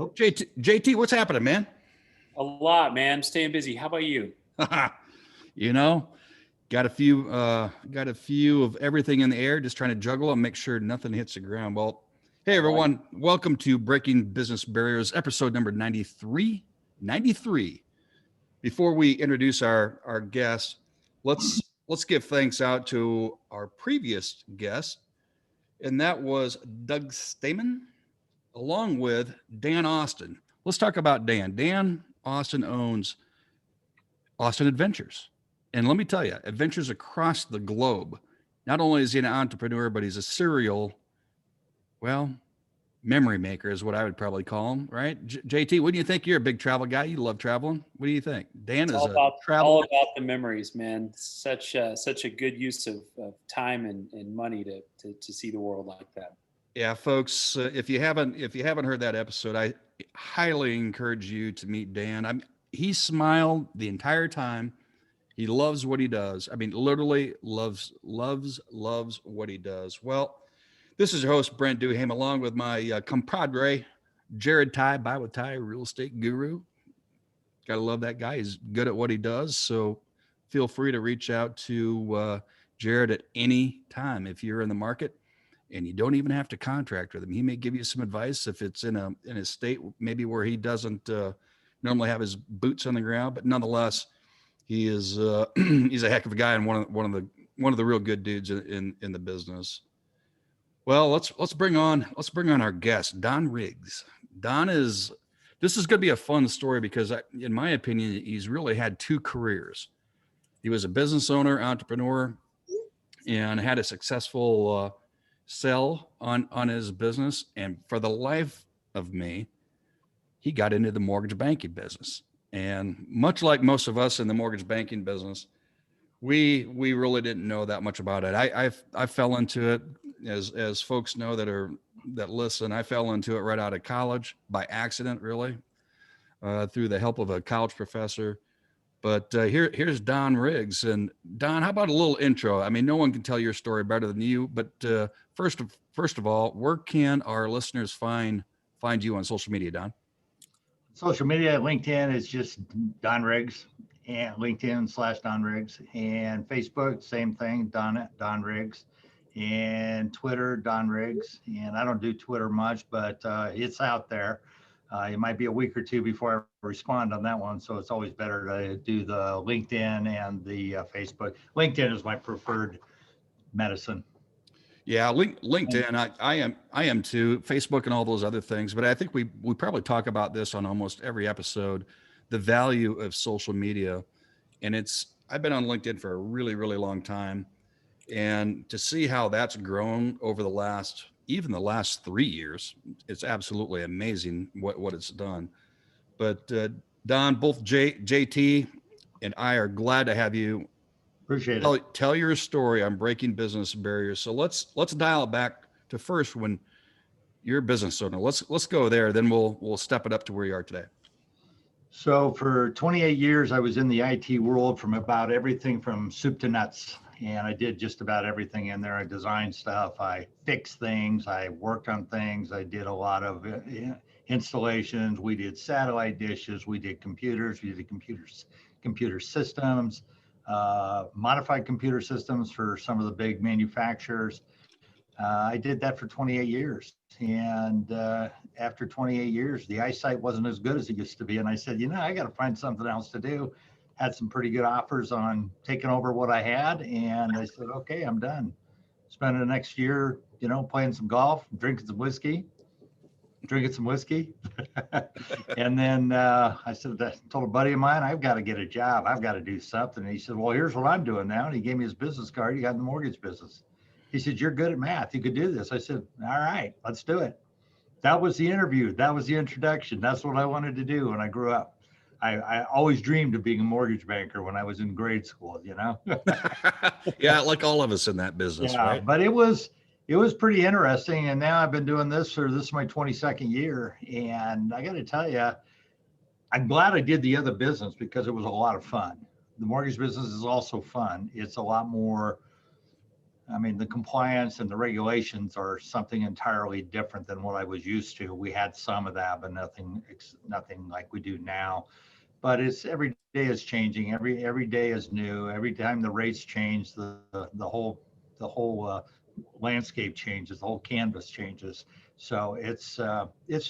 Oops. JT, what's happening, man? A lot, man. Staying busy. How about you? You know, got a few of everything in the air, just trying to juggle and make sure nothing hits the ground. Well, hey everyone, welcome to Breaking Business Barriers, episode number 93. 93. Before we introduce our guest, let's give thanks out to our previous guest, and that was Doug Stamen, along with Dan Austin. Let's talk about Dan. Dan Austin owns Austin Adventures. And let me tell you, adventures across the globe. Not only is he an entrepreneur, but he's a serial, memory maker is what I would probably call him, right? JT, what do you think? You're a big travel guy. You love traveling. What do you think? Dan is a traveler. All about the memories, man. Such a good use of time and money to see the world like that. Yeah, folks, if you haven't heard that episode, I highly encourage you to meet Dan. He smiled the entire time. He loves what he does. I mean, literally loves what he does. Well, this is your host, Brent Duham, along with my compadre, Jared Ty, Buy with Ty, real estate guru. Gotta love that guy. He's good at what he does. So feel free to reach out to Jared at any time if you're in the market. And you don't even have to contract with him. He may give you some advice if it's in a state maybe where he doesn't normally have his boots on the ground, but nonetheless, he is he's a heck of a guy and one of the real good dudes in the business. Well, let's bring on our guest, Don Riggs. This is going to be a fun story because in my opinion, he's really had two careers. He was a business owner, entrepreneur, and had a successful sell on his business. And for the life of me, he got into the mortgage banking business. And much like most of us in the mortgage banking business, we really didn't know that much about it. I fell into it, as folks know that listen, I fell into it right out of college by accident, really, through the help of a college professor. But here's Don Riggs. And Don, how about a little intro? I mean, no one can tell your story better than you, but first of all, where can our listeners find you on social media, Don? Social media, LinkedIn is just Don Riggs, and LinkedIn/Don Riggs, and Facebook, same thing, Don Riggs, and Twitter, Don Riggs. And I don't do Twitter much, but it's out there. It might be a week or two before I respond on that one. So it's always better to do the LinkedIn and the Facebook. LinkedIn is my preferred medicine. Yeah, LinkedIn, I am too. Facebook and all those other things. But I think we probably talk about this on almost every episode, the value of social media. And I've been on LinkedIn for a really, really long time. And to see how that's grown over the last 3 years, it's absolutely amazing what it's done. But Don, both JT and I are glad to have you. Appreciate it. Tell your story on breaking business barriers. So let's dial it back to first when you're a business owner. Let's go there. Then we'll step it up to where you are today. So for 28 years, I was in the IT world, from about everything from soup to nuts. And I did just about everything in there. I designed stuff, I fixed things, I worked on things, I did a lot of installations, we did satellite dishes, we did computers, computer systems, modified computer systems for some of the big manufacturers. I did that for 28 years. And after 28 years, the eyesight wasn't as good as it used to be. And I said, I got to find something else to do. Had some pretty good offers on taking over what I had. And I said, okay, I'm done. Spending the next year, playing some golf, drinking some whiskey. And then I told a buddy of mine, I've got to get a job. I've got to do something. And he said, well, here's what I'm doing now. And he gave me his business card. He got in the mortgage business. He said, you're good at math. You could do this. I said, all right, let's do it. That was the interview. That was the introduction. That's what I wanted to do when I grew up. I always dreamed of being a mortgage banker when I was in grade school, Yeah, like all of us in that business, yeah, right? But it was pretty interesting. And now I've been doing this is my 22nd year. And I got to tell you, I'm glad I did the other business because it was a lot of fun. The mortgage business is also fun. It's a lot more I mean, the compliance and the regulations are something entirely different than what I was used to. We had some of that, but nothing like we do now. But it's every day is changing. Every day is new. Every time the rates change, the whole landscape changes. The whole canvas changes. So it's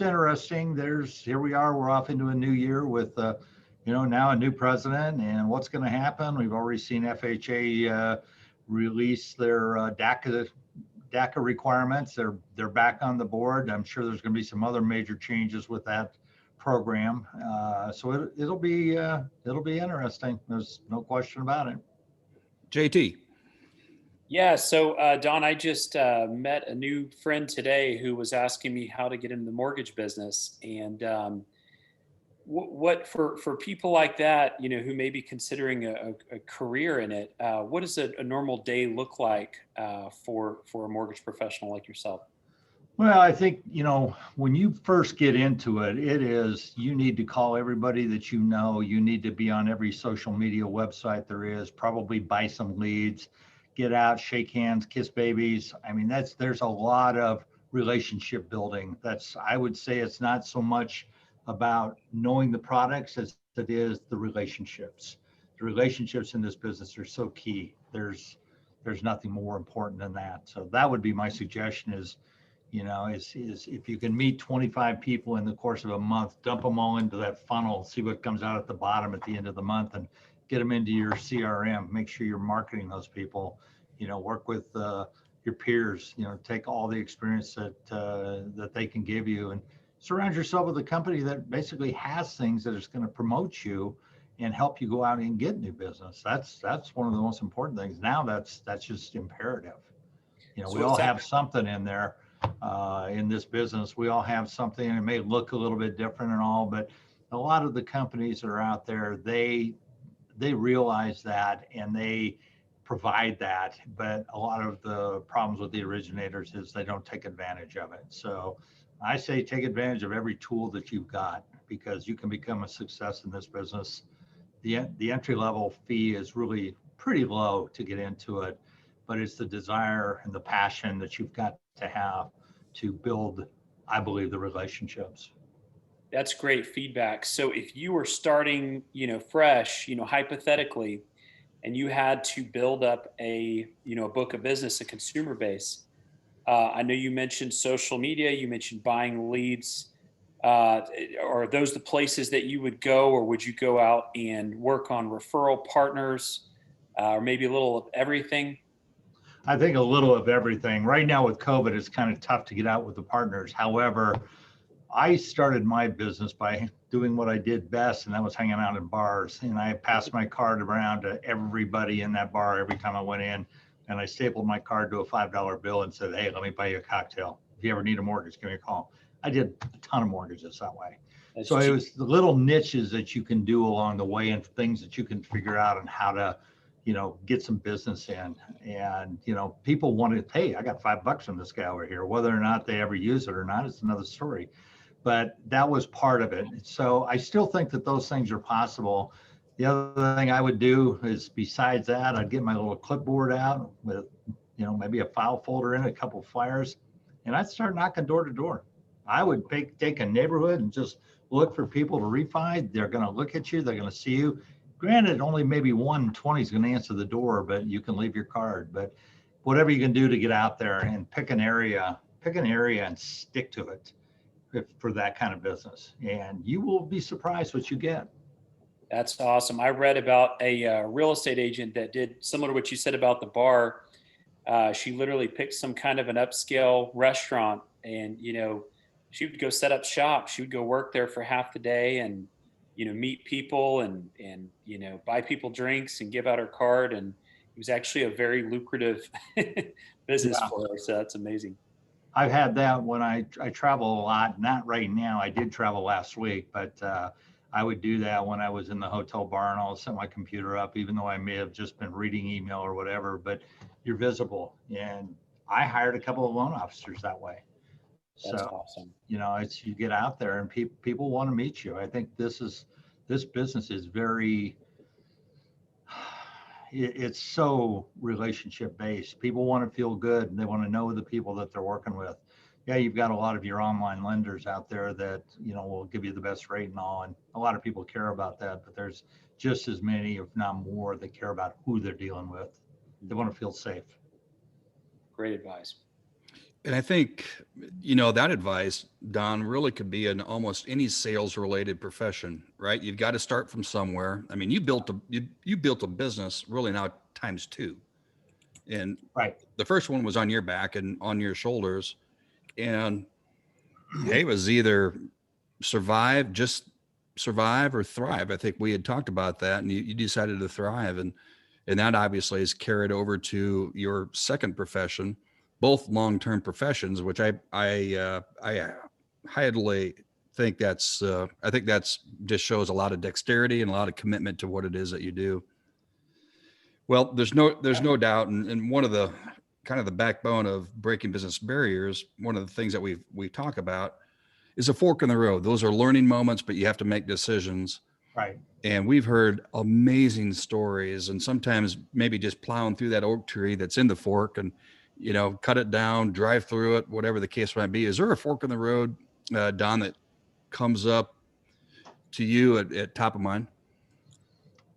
interesting. Here we are. We're off into a new year with now a new president, and what's going to happen? We've already seen FHA release their DACA requirements. They're back on the board. I'm sure there's going to be some other major changes with that program. So it'll be interesting. There's no question about it. JT. Yeah. So, Don, I just met a new friend today who was asking me how to get into the mortgage business. And what for people like that, who may be considering a career in it, what does a normal day look like for a mortgage professional like yourself? Well, I think, when you first get into it, you need to call everybody that you know. You need to be on every social media website there is, probably buy some leads, get out, shake hands, kiss babies. I mean, there's a lot of relationship building. I would say it's not so much about knowing the products as it is the relationships. The relationships in this business are so key. There's nothing more important than that. So that would be my suggestion is if you can meet 25 people in the course of a month, dump them all into that funnel, see what comes out at the bottom at the end of the month, and get them into your CRM. Make sure you're marketing those people. Work with your peers. Take all the experience that they can give you, and surround yourself with a company that basically has things that is going to promote you and help you go out and get new business. That's one of the most important things. Now that's just imperative. So we all have something in there. In this business, we all have something. It may look a little bit different and all, but a lot of the companies that are out there, they realize that and they provide that. But a lot of the problems with the originators is they don't take advantage of it. So I say take advantage of every tool that you've got, because you can become a success in this business. The entry level fee is really pretty low to get into it, but it's the desire and the passion that you've got to have to build, I believe, the relationships. That's great feedback. So if you were starting, fresh, hypothetically, and you had to build up a book of business, a consumer base, I know you mentioned social media, you mentioned buying leads. Are those the places that you would go, or would you go out and work on referral partners, or maybe a little of everything? I think a little of everything. Right now with COVID, it's kind of tough to get out with the partners. However, I started my business by doing what I did best, and that was hanging out in bars. And I passed my card around to everybody in that bar every time I went in. And I stapled my card to a $5 bill and said, "Hey, let me buy you a cocktail. If you ever need a mortgage, give me a call." I did a ton of mortgages that way. That's So cheap. it was the little niches that you can do along the way and things that you can figure out and how to get some business in. And, people wanted, "Hey, I got $5 from this guy over here." Whether or not they ever use it or not, it's another story. But that was part of it. So I still think that those things are possible. The other thing I would do is, besides that, I'd get my little clipboard out with, maybe a file folder in it, a couple of flyers, and I'd start knocking door to door. I would take a neighborhood and just look for people to refi. They're going to look at you. They're going to see you. Granted, only maybe 1 in 20 is going to answer the door, but you can leave your card. But whatever you can do to get out there and pick an area and stick to it for that kind of business. And you will be surprised what you get. That's awesome. I read about a real estate agent that did similar to what you said about the bar. She literally picked some kind of an upscale restaurant, and she would go set up shop. She would go work there for half the day, and meet people and buy people drinks and give out her card. And it was actually a very lucrative business for her. So that's amazing. I've had that when I travel a lot. Not right now. I did travel last week, but I would do that when I was in the hotel bar, and I'll set my computer up, even though I may have just been reading email or whatever, but you're visible. And I hired a couple of loan officers that way. That's So, awesome. it's, you get out there and people want to meet you. I think this business is very, it's so relationship based. People want to feel good and they want to know the people that they're working with. Yeah, you've got a lot of your online lenders out there that, will give you the best rate and all. And a lot of people care about that, but there's just as many, if not more, that care about who they're dealing with. They want to feel safe. Great advice. And I think, that advice, Don, really could be in almost any sales related profession, right? You've got to start from somewhere. I mean, you built a business really now times two. And Right. the first one was on your back and on your shoulders. And hey, it was either just survive or thrive. I think we had talked about that, and you decided to thrive. And that obviously is carried over to your second profession, both long-term professions, which I highly think that's just shows a lot of dexterity and a lot of commitment to what it is that you do. Well, there's no doubt. And one of the kind of the backbone of breaking business barriers, one of the things that we talk about is a fork in the road. Those are learning moments, but you have to make decisions. Right. And we've heard amazing stories, and sometimes maybe just plowing through that oak tree that's in the fork and, cut it down, drive through it, whatever the case might be. Is there a fork in the road, Don, that comes up to you at top of mind?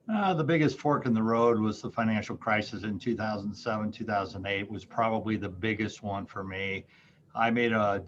The biggest fork in the road was the financial crisis in 2007, 2008 was probably the biggest one for me. I made a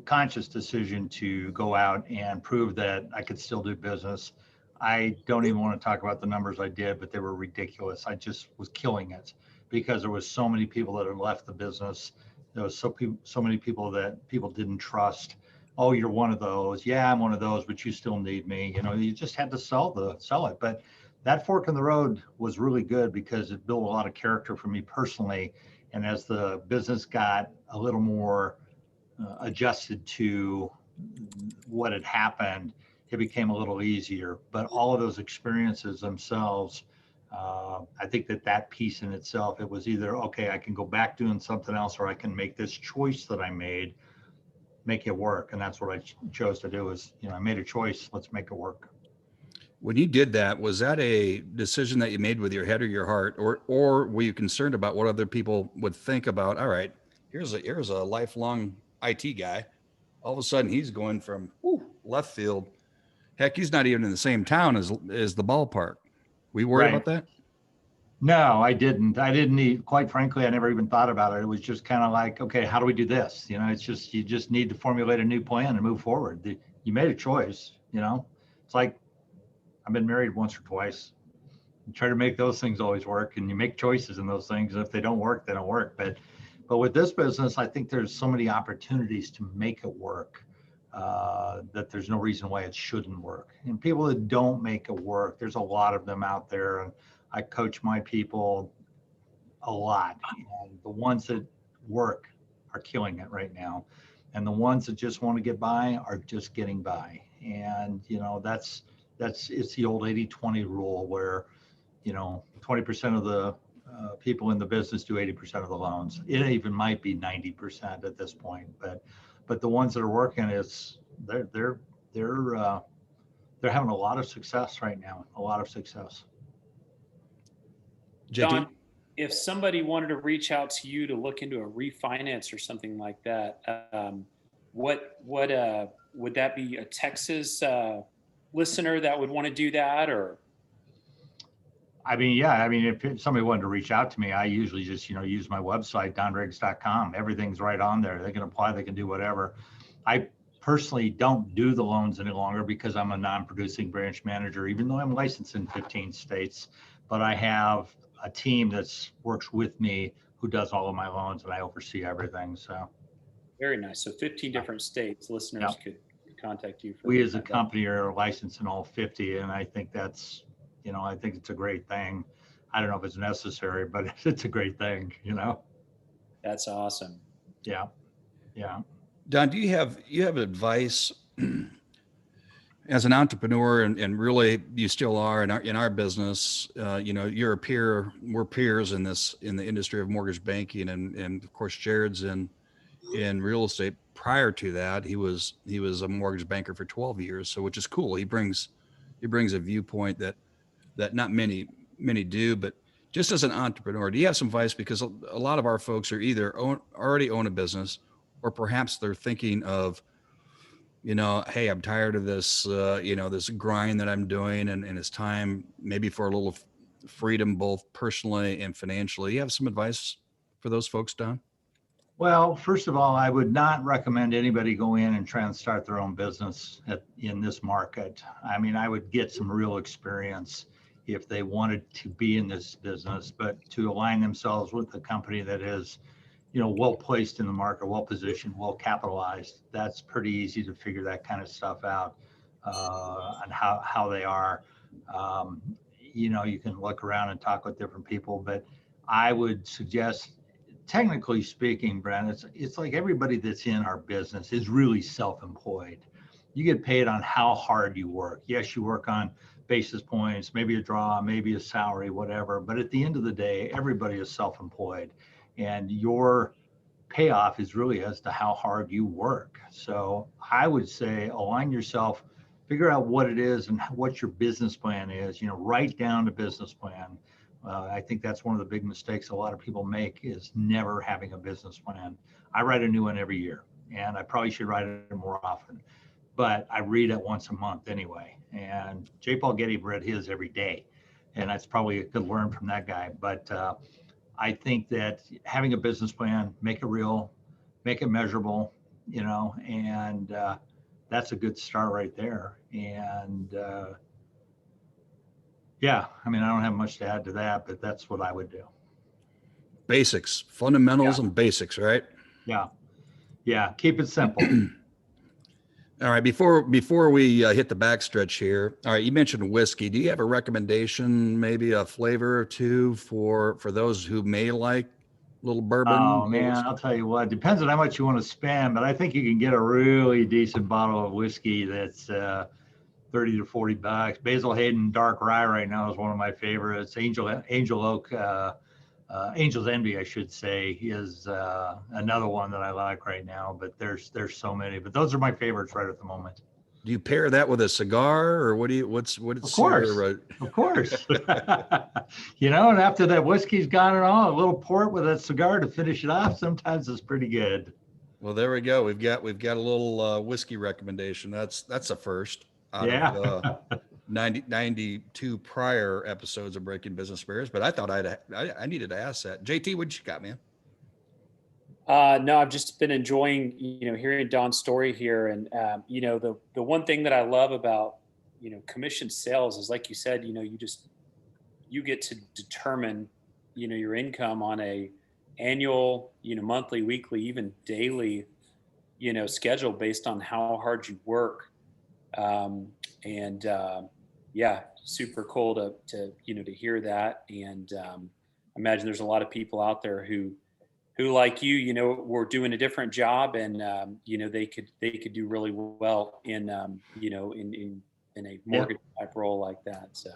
conscious decision to go out and prove that I could still do business. I don't even want to talk about the numbers I did, but they were ridiculous. I just was killing it because there was so many people that had left the business. There was so many people that people didn't trust. Oh, you're one of those. Yeah, I'm one of those, but you still need me. You just had to sell it. But that fork in the road was really good because it built a lot of character for me personally. And as the business got a little more adjusted to what had happened, it became a little easier. But all of those experiences themselves, I think that piece in itself, it was either, okay, I can go back doing something else, or I can make this choice that I made, make it work. And that's what I chose to do is, I made a choice, let's make it work. When you did that, was that a decision that you made with your head or your heart, or were you concerned about what other people would think about, all right, here's a lifelong IT guy. All of a sudden he's going from left field. Heck, he's not even in the same town as the ballpark. Were you worried about that? No, I didn't. Quite frankly, I never even thought about it. It was just kind of like, okay, how do we do this? It's just, you just need to formulate a new plan and move forward. You made a choice, it's like, I've been married once or twice. You try to make those things always work, and you make choices in those things. And if they don't work, they don't work. But with this business, I think there's so many opportunities to make it work that there's no reason why it shouldn't work. And people that don't make it work, there's a lot of them out there. And I coach my people a lot. And the ones that work are killing it right now. And the ones that just want to get by are just getting by. And, it's the old 80-20 rule where, 20% of the people in the business do 80% of the loans. It even might be 90% at this point, but the ones that are working, they're having a lot of success right now, a lot of success. Don, if somebody wanted to reach out to you to look into a refinance or something like that, what would that be, a Texas listener that would want to do that? Or if somebody wanted to reach out to me, I usually just use my website, donriggs.com. Everything's right on there. They can apply, they can do whatever. I personally don't do the loans any longer because I'm a non-producing branch manager, even though I'm licensed in 15 states. But I have a team that works with me who does all of my loans, and I oversee everything. So very nice. So 15 different states listeners could contact you. We as a company are licensed in all 50, and I think that's, I think it's a great thing. I don't know if it's necessary, but it's a great thing, That's awesome. Yeah. Don, do you have advice as an entrepreneur, and really you still are in our business? You're a peer. We're peers in the industry of mortgage banking, and of course Jared's in real estate. Prior to that, he was a mortgage banker for 12 years. So, which is cool. He brings a viewpoint that not many many do, but just as an entrepreneur, do you have some advice? Because a lot of our folks are either already own a business, or perhaps they're thinking of, hey, I'm tired of this, this grind that I'm doing, and it's time maybe for a little freedom, both personally and financially. You have some advice for those folks, Don? Well, first of all, I would not recommend anybody go in and try and start their own business in this market. I mean, I would get some real experience if they wanted to be in this business, but to align themselves with a company that is, well placed in the market, well positioned, well capitalized. That's pretty easy to figure that kind of stuff out on how they are. You can look around and talk with different people, but I would suggest, technically speaking, Brent, it's like everybody that's in our business is really self-employed. You get paid on how hard you work. Yes, you work on basis points, maybe a draw, maybe a salary, whatever. But at the end of the day, everybody is self-employed, and your payoff is really as to how hard you work. So I would say align yourself, figure out what it is and what your business plan is. Write down the business plan. I think that's one of the big mistakes a lot of people make, is never having a business plan. I write a new one every year, and I probably should write it more often, but I read it once a month anyway. And J. Paul Getty read his every day, and that's probably a good learn from that guy. But I think that having a business plan, make it real, make it measurable, and that's a good start right there. And yeah, I mean, I don't have much to add to that, but that's what I would do. Basics, fundamentals, and basics, right? Yeah. Keep it simple. All right. Before we hit the backstretch here, all right, you mentioned whiskey. Do you have a recommendation, maybe a flavor or two for those who may like a little bourbon? Oh man, I'll tell you what, it depends on how much you want to spend, but I think you can get a really decent bottle of whiskey that's 30 to 40 bucks. Basil Hayden Dark Rye right now is one of my favorites. Angel Oak, Angel's Envy, I should say, is another one that I like right now. But there's so many. But those are my favorites right at the moment. Do you pair that with a cigar, or what? Of course. And after that whiskey's gone and all, a little port with a cigar to finish it off sometimes is pretty good. Well, there we go. We've got a little whiskey recommendation. That's a first out of 92 prior episodes of Breaking Business Barriers. But I thought I needed to ask that. JT, what you got, man? No, I've just been enjoying, hearing Don's story here. And, the one thing that I love about, commission sales is, like you said, you get to determine, your income on a annual, monthly, weekly, even daily, schedule based on how hard you work. Super cool to hear that. And imagine there's a lot of people out there who like you, were doing a different job, and they could do really well in a mortgage type role like that. So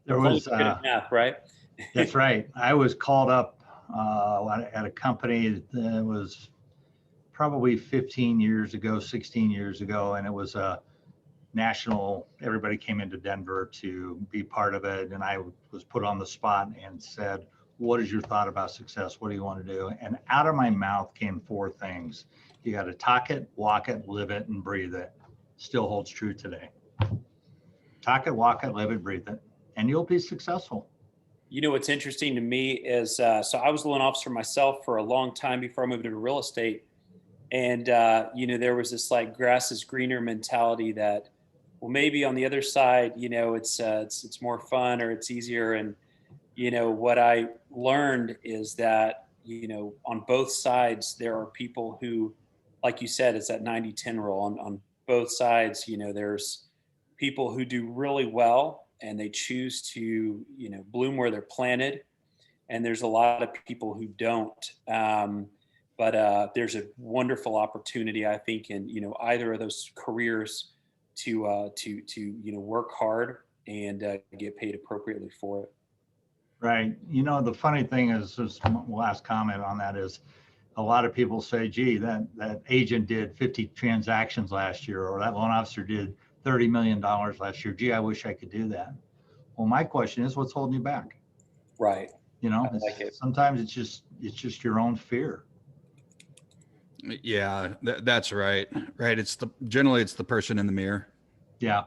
there was math, right? That's right. I was called up at a company that was probably 16 years ago, and it was a national, everybody came into Denver to be part of it. And I was put on the spot and said, what is your thought about success? What do you want to do? And out of my mouth came 4 things. You got to talk it, walk it, live it, and breathe it. Still holds true today. Talk it, walk it, live it, breathe it, and you'll be successful. What's interesting to me is, so I was a loan officer myself for a long time before I moved into real estate. And, there was this like grass is greener mentality that, well, maybe on the other side, it's more fun or it's easier. And, what I learned is that, on both sides, there are people who, like you said, it's that 90-10 rule on both sides. There's people who do really well and they choose to, bloom where they're planted. And there's a lot of people who don't. But there's a wonderful opportunity, I think, in, either of those careers to work hard and get paid appropriately for it. Right. The funny thing is, just last comment on that is, a lot of people say, gee, that agent did 50 transactions last year, or that loan officer did $30 million last year. Gee, I wish I could do that. Well, my question is, what's holding you back? Right. You know, I like it. sometimes it's just your own fear. Yeah, that's right. Right. Generally it's the person in the mirror. Yeah,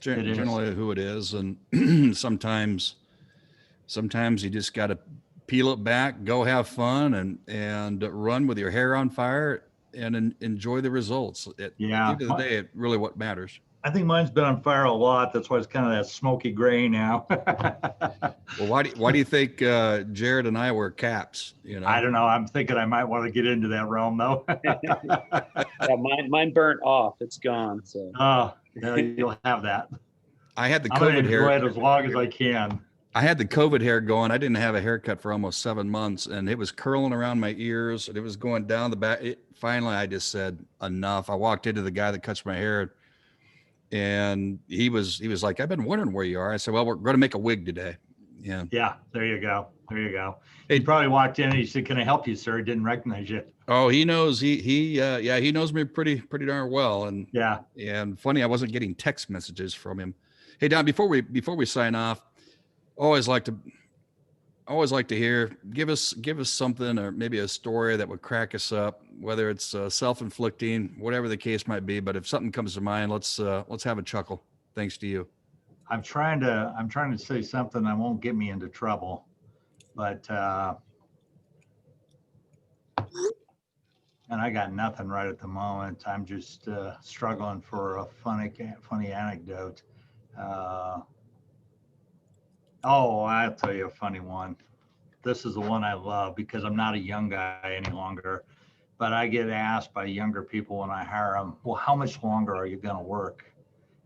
it is. Generally who it is. And sometimes you just got to peel it back, go have fun and run with your hair on fire and enjoy the results. At the Yeah. end of the day, it really what matters. I think mine's been on fire a lot. That's why it's kind of that smoky gray now. Well, why do you think Jared and I wear caps? You know, I don't know. I'm thinking I might want to get into that realm though. Yeah, mine burnt off. It's gone. So Oh, yeah, you'll have that. I had the I'm gonna COVID enjoy hair. it as long as I can. I had the COVID hair going. I didn't have a haircut for almost 7 months, and it was curling around my ears, and it was going down the back. Finally, I just said enough. I walked into the guy that cuts my hair, and he was like, "I've been wondering where you are." I said, "Well, we're going to make a wig today." Yeah. Yeah, there you go. There you go. Hey, He probably walked in and he said, "Can I help you, sir?" He didn't recognize you. oh, he knows. He knows me pretty darn well. And funny, I wasn't getting text messages from him. Hey, Don, before we sign off, always like to hear, give us something or maybe a story that would crack us up, whether it's self-inflicting, whatever the case might be. But if something comes to mind, let's have a chuckle. Thanks to you. I'm trying to say something that won't get me into trouble, but and I got nothing right at the moment. I'm just struggling for a funny anecdote. Oh, I'll tell you a funny one. This is the one I love because I'm not a young guy any longer, but I get asked by younger people when I hire them, "Well, how much longer are you going to work?"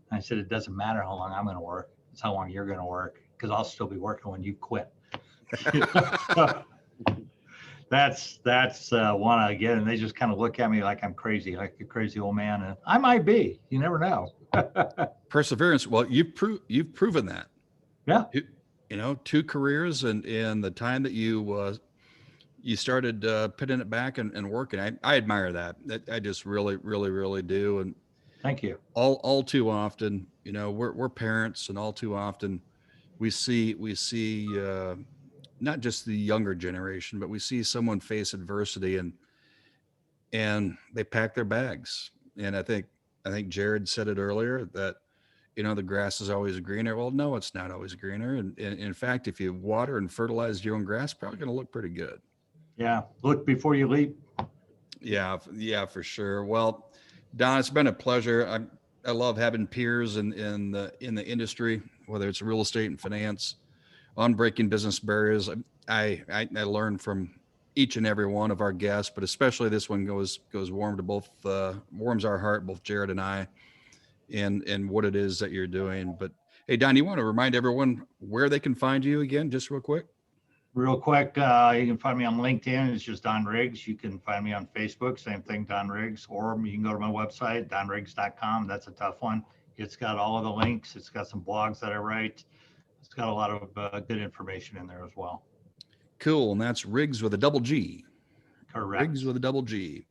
And I said, "It doesn't matter how long I'm going to work. It's how long you're going to work because I'll still be working when you quit." That's one I get, and they just kind of look at me like I'm crazy, like a crazy old man, and I might be. You never know. Perseverance. Well, you've proven that. Yeah. You know, 2 careers and the time that you started putting it back and working. I admire that. I just really do. And Thank you. all too often, you know, we're parents, and all too often we see not just the younger generation, but we see someone face adversity and they pack their bags. And I think Jared said it earlier that, you know, the grass is always greener. Well, no, it's not always greener. And in fact, if you water and fertilize your own grass, probably going to look pretty good. Yeah. Look before you leap. Yeah, for sure. Well, Don, it's been a pleasure. I love having peers in the industry, whether it's real estate and finance, on breaking business barriers. I learn from each and every one of our guests, but especially this one goes warm to both, warms our heart, both Jared and I, and what it is that you're doing. But hey, Don, you want to remind everyone where they can find you again, just real quick? Real quick, you can find me on LinkedIn. It's just Don Riggs. You can find me on Facebook, same thing, Don Riggs, or you can go to my website, donriggs.com. That's a tough one. It's got all of the links. It's got some blogs that I write. It's got a lot of good information in there as well. Cool. And that's Riggs with a double G. Correct. Riggs with a double G.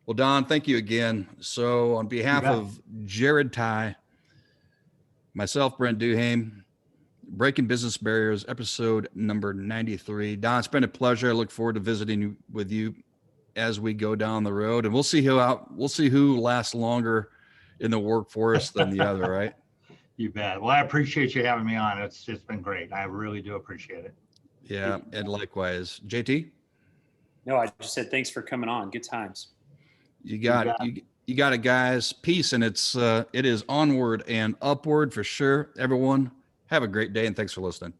Well, Don, thank you again. So on behalf of Jared Ty, myself, Brent Duhame, Breaking Business Barriers, episode number 93. Don, it's been a pleasure. I look forward to visiting with you as we go down the road, and we'll see who lasts longer in the workforce than the other, right? You bet. Well, I appreciate you having me on. It's been great. I really do appreciate it. Yeah, and likewise. JT? no, I just said thanks for coming on. Good times. You got it, guys. Peace, and it is onward and upward for sure. Everyone, have a great day, and thanks for listening.